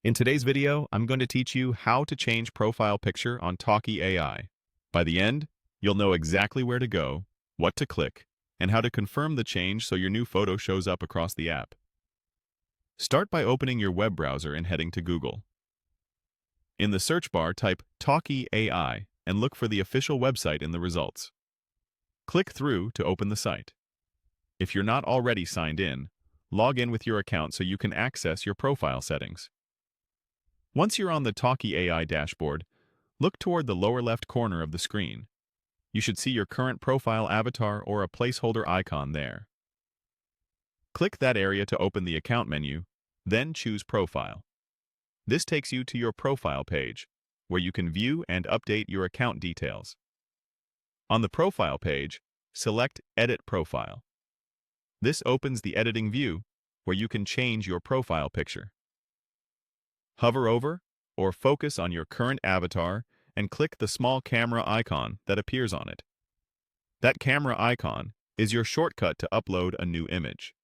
In today's video, I'm going to teach you how to change profile picture on Talkie AI. By the end, you'll know exactly where to go, what to click, and how to confirm the change so your new photo shows up across the app. Start by opening your web browser and heading to Google. In the search bar, type Talkie AI and look for the official website in the results. Click through to open the site. If you're not already signed in, log in with your account so you can access your profile settings. Once you're on the Talkie AI dashboard, look toward the lower left corner of the screen. You should see your current profile avatar or a placeholder icon there. Click that area to open the account menu, then choose Profile. This takes you to your profile page, where you can view and update your account details. On the profile page, select Edit Profile. This opens the editing view, where you can change your profile picture. Hover over or focus on your current avatar and click the small camera icon that appears on it. That camera icon is your shortcut to upload a new image.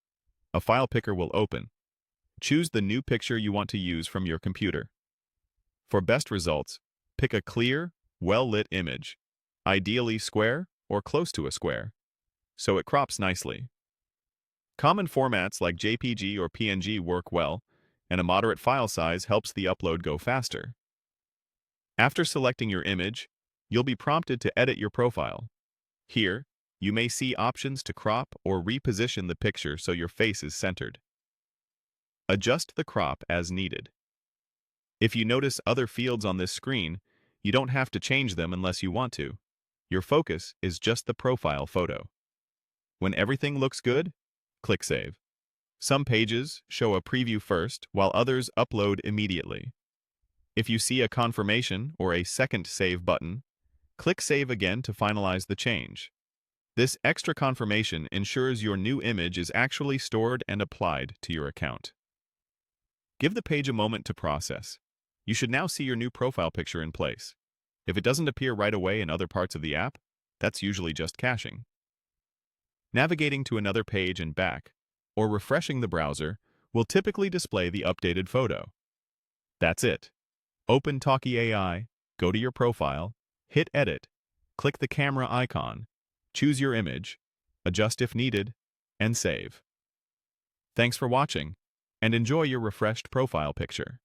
A file picker will open. Choose the new picture you want to use from your computer. For best results, pick a clear, well-lit image, ideally square or close to a square, so it crops nicely. Common formats like JPG or PNG work well, and a moderate file size helps the upload go faster. After selecting your image, you'll be prompted to edit your profile. Here, you may see options to crop or reposition the picture so your face is centered. Adjust the crop as needed. If you notice other fields on this screen, you don't have to change them unless you want to. Your focus is just the profile photo. When everything looks good, click Save. Some pages show a preview first, while others upload immediately. If you see a confirmation or a second save button, click Save again to finalize the change. This extra confirmation ensures your new image is actually stored and applied to your account. Give the page a moment to process. You should now see your new profile picture in place. If it doesn't appear right away in other parts of the app, that's usually just caching. Navigating to another page and back, or refreshing the browser, will typically display the updated photo. That's it. Open Talkie AI, go to your profile, hit Edit, click the camera icon, choose your image, adjust if needed, and save. Thanks for watching, and enjoy your refreshed profile picture.